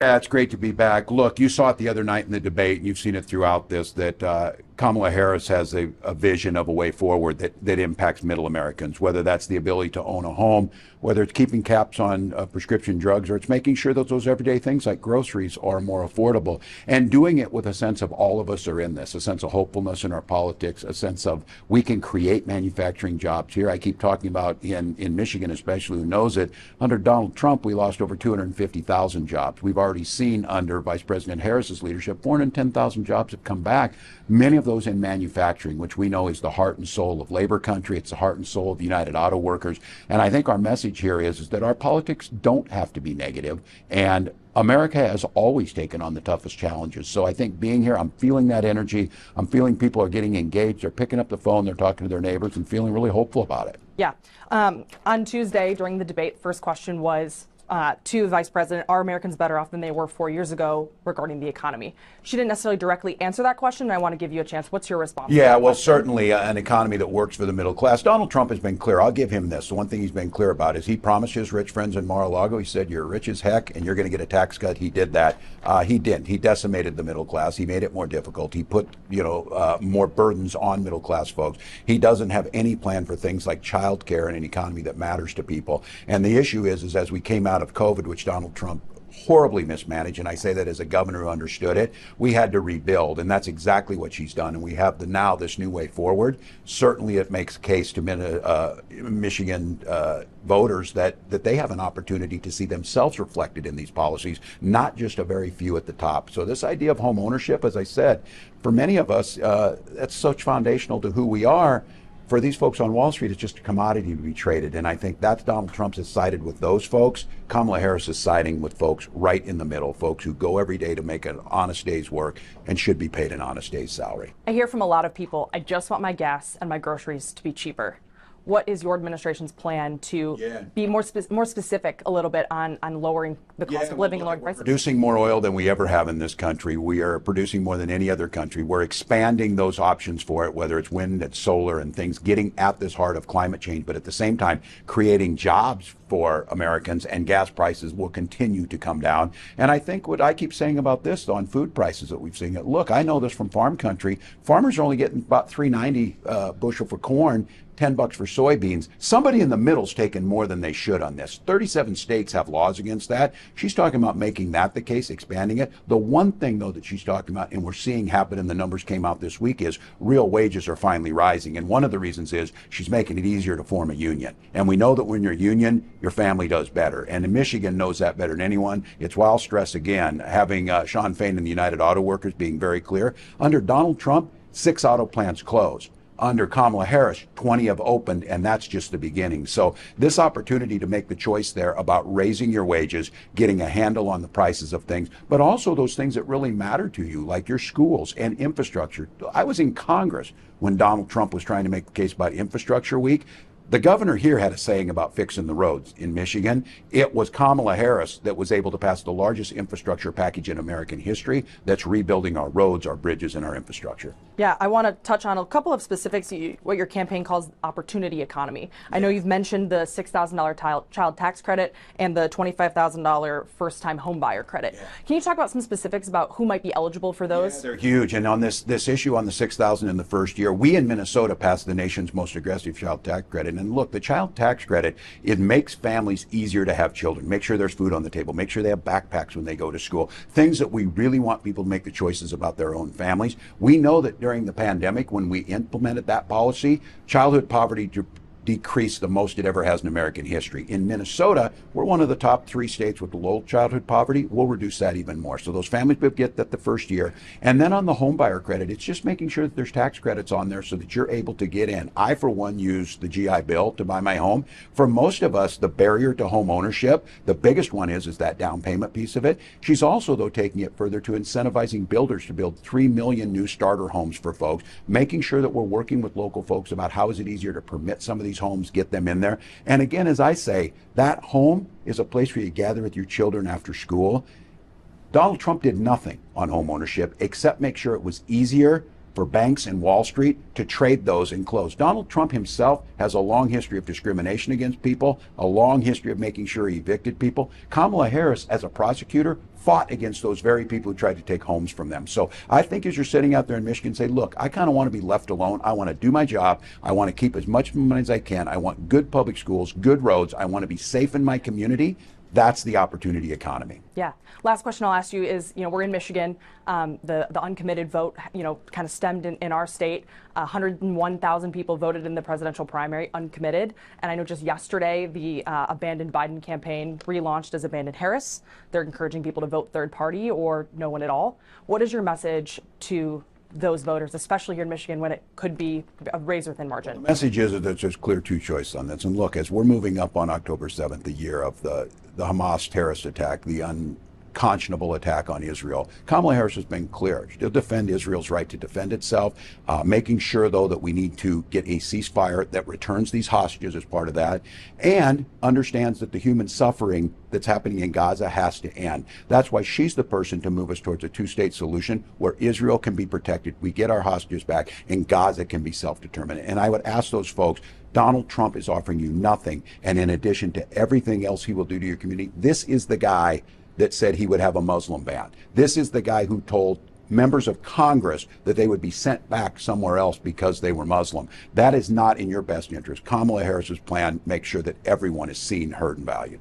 Yeah, it's great to be back. Look, you saw it the other night in the debate, and you've seen it throughout this, that Kamala Harris has a vision of a way forward that impacts middle Americans, whether that's the ability to own a home, whether it's keeping caps on prescription drugs, or it's making sure that those everyday things like groceries are more affordable, and doing it with a sense of all of us are in this, a sense of hopefulness in our politics, a sense of we can create manufacturing jobs here. I keep talking about in Michigan, especially, who knows it, under Donald Trump, we lost over 250,000 jobs. We've already seen under Vice President Harris's leadership, 410,000 jobs have come back, many of those in manufacturing, which we know is the heart and soul of labor country. It's the heart and soul of the United Auto Workers. And I think our message here is that our politics don't have to be negative, and America has always taken on the toughest challenges. So I think being here, I'm feeling that energy. I'm feeling people are getting engaged. They're picking up the phone. They're talking to their neighbors and feeling really hopeful about it. Yeah. On Tuesday during the debate, first question was to the vice president, are Americans better off than they were 4 years ago regarding the economy? She didn't necessarily directly answer that question, and I want to give you a chance. What's your response? Yeah, well, certainly an economy that works for the middle class. Donald Trump has been clear. I'll give him this. The one thing he's been clear about is he promised his rich friends in Mar-a-Lago, he said, you're rich as heck and you're going to get a tax cut. He did that. He didn't. He decimated the middle class. He made it more difficult. He put, more burdens on middle class folks. He doesn't have any plan for things like child care in an economy that matters to people. And the issue is as we came out of COVID, which Donald Trump horribly mismanaged, and I say that as a governor who understood it, we had to rebuild, and that's exactly what she's done. And we have now this new way forward. Certainly it makes a case to Michigan voters that they have an opportunity to see themselves reflected in these policies, not just a very few at the top. So this idea of home ownership, as I said, for many of us, that's such foundational to who we are. For these folks on Wall Street, it's just a commodity to be traded. And I think that's Donald Trump has sided with those folks. Kamala Harris is siding with folks right in the middle, folks who go every day to make an honest day's work and should be paid an honest day's salary. I hear from a lot of people, I just want my gas and my groceries to be cheaper. What is your administration's plan to be more specific a little bit on lowering the cost of living and lowering prices? We're producing more oil than we ever have in this country. We are producing more than any other country. We're expanding those options for it, whether it's wind and solar and things, getting at this heart of climate change, but at the same time, creating jobs for Americans, and gas prices will continue to come down. And I think what I keep saying about this on food prices that we've seen, look, I know this from farm country. Farmers are only getting about $3.90 bushel for corn, $10 for soybeans. Somebody in the middle's taken more than they should on this. 37 states have laws against that. She's talking about making that the case, expanding it. The one thing, though, that she's talking about, and we're seeing happen, and the numbers came out this week, is real wages are finally rising. And one of the reasons is she's making it easier to form a union. And we know that when you're a union, your family does better. And Michigan knows that better than anyone. It's why I'll stress again, having Sean Fain and the United Auto Workers being very clear. Under Donald Trump, 6 auto plants closed. Under Kamala Harris, 20 have opened, and that's just the beginning. So this opportunity to make the choice there about raising your wages, getting a handle on the prices of things, but also those things that really matter to you, like your schools and infrastructure. I was in Congress when Donald Trump was trying to make the case about Infrastructure Week. The governor here had a saying about fixing the roads in Michigan. It was Kamala Harris that was able to pass the largest infrastructure package in American history that's rebuilding our roads, our bridges, and our infrastructure. Yeah, I want to touch on a couple of specifics, what your campaign calls opportunity economy. I know you've mentioned the $6,000 child tax credit and the $25,000 first-time home buyer credit. Can you talk about some specifics about who might be eligible for those? They're huge. And on this issue on the $6,000 in the first year, we in Minnesota passed the nation's most aggressive child tax credit. And look, the child tax credit, it makes families easier to have children, make sure there's food on the table, make sure they have backpacks when they go to school, things that we really want people to make the choices about their own families. We know that during the pandemic, when we implemented that policy, childhood poverty decreased the most it ever has in American history. In Minnesota, we're one of the top 3 states with low childhood poverty. We'll reduce that even more. So those families will get that the first year. And then on the home buyer credit, it's just making sure that there's tax credits on there so that you're able to get in. I, for one, use the GI Bill to buy my home. For most of us, the barrier to home ownership, the biggest one is that down payment piece of it. She's also, though, taking it further to incentivizing builders to build 3 million new starter homes for folks, making sure that we're working with local folks about how is it easier to permit some of these homes, get them in there. And again, as I say, that home is a place where you gather with your children after school. Donald Trump did nothing on home ownership except make sure it was easier for banks and Wall Street to trade those and close. Donald Trump himself has a long history of discrimination against people, a long history of making sure he evicted people. Kamala Harris, as a prosecutor, fought against those very people who tried to take homes from them. So I think as you're sitting out there in Michigan, say, look, I kind of want to be left alone. I want to do my job. I want to keep as much money as I can. I want good public schools, good roads. I want to be safe in my community. That's the opportunity economy. Yeah. Last question I'll ask you is, we're in Michigan. The uncommitted vote, kind of stemmed in our state. 101,000 people voted in the presidential primary uncommitted. And I know just yesterday, the abandoned Biden campaign relaunched as abandoned Harris. They're encouraging people to vote third party or no one at all. What is your message to those voters, especially here in Michigan, when it could be a razor-thin margin? Well, the message is that there's clear two choices on this. And look, as we're moving up on October 7th, the year of the Hamas terrorist attack, the unconscionable attack on Israel, Kamala Harris has been clear. She'll defend Israel's right to defend itself, making sure, though, that we need to get a ceasefire that returns these hostages as part of that, and understands that the human suffering that's happening in Gaza has to end. That's why she's the person to move us towards a two-state solution where Israel can be protected, we get our hostages back, and Gaza can be self-determined. And I would ask those folks, Donald Trump is offering you nothing, and in addition to everything else he will do to your community, this is the guy that said he would have a Muslim ban. This is the guy who told members of Congress that they would be sent back somewhere else because they were Muslim. That is not in your best interest. Kamala Harris's plan makes sure that everyone is seen, heard, and valued.